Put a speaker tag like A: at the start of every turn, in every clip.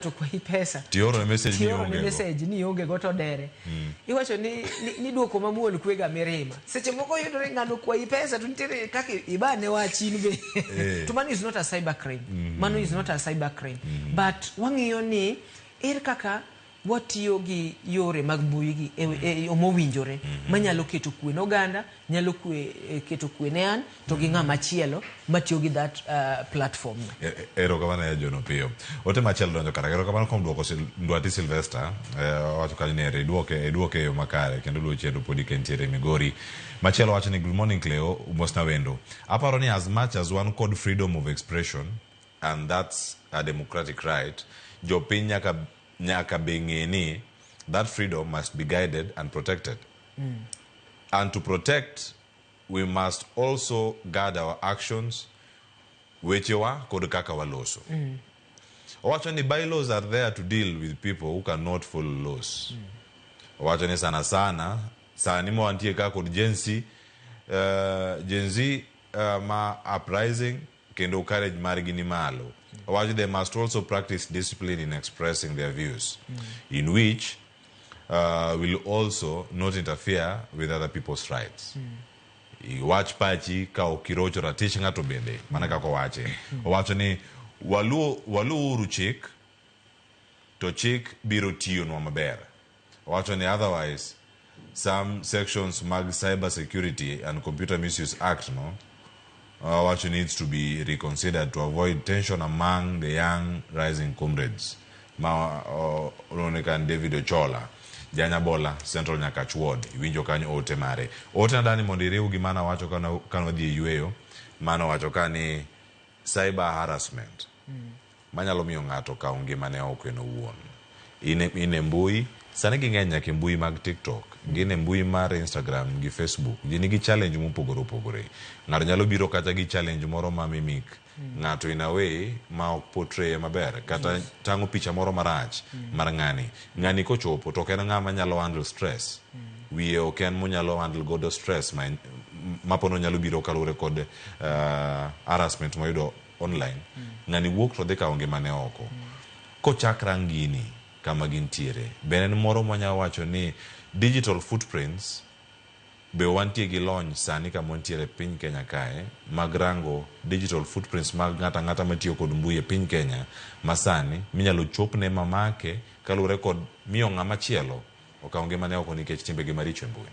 A: to kwa hii pesa
B: tioro
A: message ni onge goto dere iwacho ni duoko mamuol kwega mirima seche moko yudore ngano kwa hii pesa to nitere kake ibane wachini be to man is not a cyber crime man is not a cyber crime but wang'iyo ni kaka watiyogi yoore mag mbui gi mowinjore manyalo keto kwe oganda nyalo keto kwe ne an to gi ng'ama chielo matiyo gi that platform
B: erokamano ya John Opiyo ote machielo donjo kara erokamano kuom duoko Ndwati Sylvester wacho kali nere duoke yo makare kendo luo chendo podi kentiere Migori machielo wacho ni good morning Cleo umosna wendo aparo ni as much as one called freedom of expression and that's a democratic right jopiny nyaka bengeni that freedom must be guided and protected and to protect we must also guard our actions wechewa kod kaka waloso wacho ni bylaws are there to deal with people who cannot follow laws wacho ni sana sani mo antie ka kod Gen Z ma uprising kendo courage margi ni malo wacho they must also practice discipline in expressing their views in which will also not interfere with other people's rights watch pachi ka okirocho ratich ng'ato bende mana kako wacho ni walu uru chik to chik biro tiyo nwa maber wacho ni otherwise some sections mag cyber security and computer misuse act what needs to be reconsidered to avoid tension among the young rising comrades. Ronekan David Ochola, Janyabola, Central Nyakach Ward, winjo kanyo ote mare. Ote nadani mondiriu gimana wacho kano di eyoo, mano wacho kani cyber harassment. Manyalo miyo ng'ato ka ngimane okweno wuon. Ine mbui, sani ging'eny nyaka mbui mag TikTok, gine mbui mar Instagram gi Facebook, gini gi challenge mopogore. Ng'ato nyalo biro kata gi challenge moro ma mimik. Ng'ato in a way ma ok portray maber kata tango picha moro marach mar ng'ani kochopo to ken ng'ama nyalo handle stress. Wiye ok en monyalo handle godo stress mapono nyalo biro kalure kod harassment moyudo online. Ng'ani wuok to dhi ka ngimane oko. Kochakra ngini kama gintiere benen moro mwanya wacho ni digital footprints be wantie gi lony sani kama wantiere piny Kenya kae magrango digital footprints mag ng'ata matiyo kod mbui e piny Kenya masani minyalo chopne mamake kalure kod miyo ng'ama chielo okaonge mane oko nikech timbegi maricho e mbui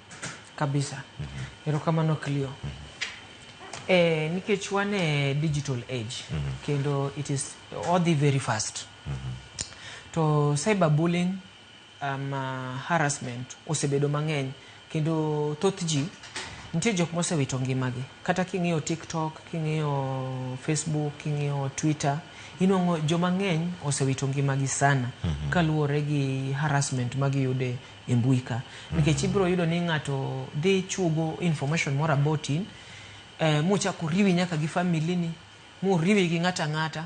A: kabisa erokamano Cleo nikech wane digital age kendo it is all the very fast to cyberbullying harassment osebedo mang'eny kendo thoth ji nitie jok mosewito ngimagi kata king'iyo TikTok king'iyo Facebook king'iyo Twitter inongo joma ng'eny osewito ngimagi sana kaluwore gi harassment magiyude e mbui ka nikech ibiro yudo ni ng'ato dhi chugo information more about in muchako riwi nyaka gi family ni muriwi gi ng'ata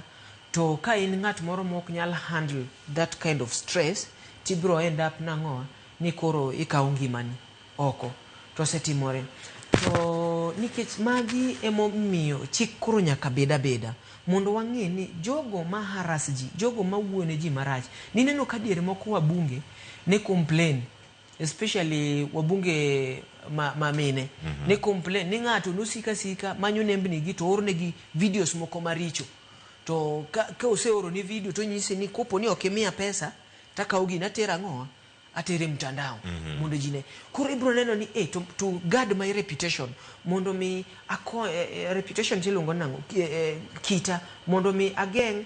A: to ka in ng'at moro mok nyal handle that kind of stress tibiro end up nang'oa ni koro ikawo ngimani oko to setimore to nikech magi emomiyo chik koro nyaka beda mondo wang'e ni jogo ma harass ji jogo ma wuone ji marach nineno ka diere moko wabunge ne complain especially wabunge mamine ne complain ni ng'ato nosika manyo nembni gi to orne gi videos moko maricho to ka oseoro ni video to nyise ni kopo ni okimiya pesa takawo gina tera ng'oa atere mtandao mondo jine koro ibro neno ni to guard my reputation mondo mi reputation tilongo nango kita mondo mi ageng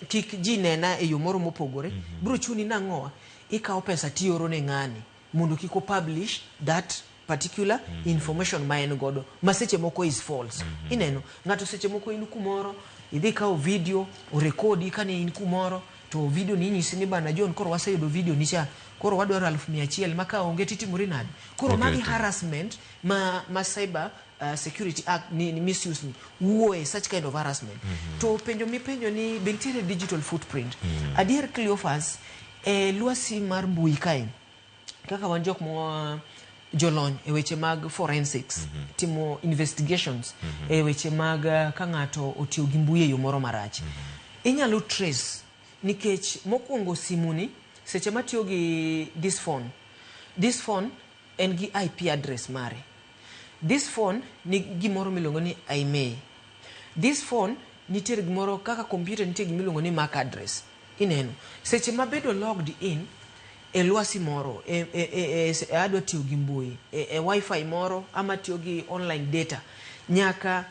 A: kik jinena e yo moro mopogore bro chuni nang'oa ikawo pesa tioro ne ng'ani mondo kiko publish that particular information ma en godo maseche moko is false ineno ng'ato seche moko in kumoro idhi kawo video o rekodi kane in kumoro to video ni nyisi ni bana John koro waseyudo video nicha koro wadwaro 100,000 maka onge titimori nadi koro magi harassment ma cyber security act ni misuse ni wuoe such kind of harassment to penjo ni bentiere digital footprint adier Cleophas luasi mar mbui kain kaka wan jok mo jolony e weche mag forensics timo investigations e weche mag ka ng'ato otiyo gi mbui e yo moro marach inyalo trace nikech mokwongo simuni seche matiyo gi this phone en gi IP address mare. This phone ni gimoro miluongo ni IMEI. This phone nitiere gimoro kaka computer nitiere gimiluongo ni MAC address. Ineno seche mabedo logged in e lwasi moro adwa tiyo gi mbui wifi moro ama tiyo gi online data nyaka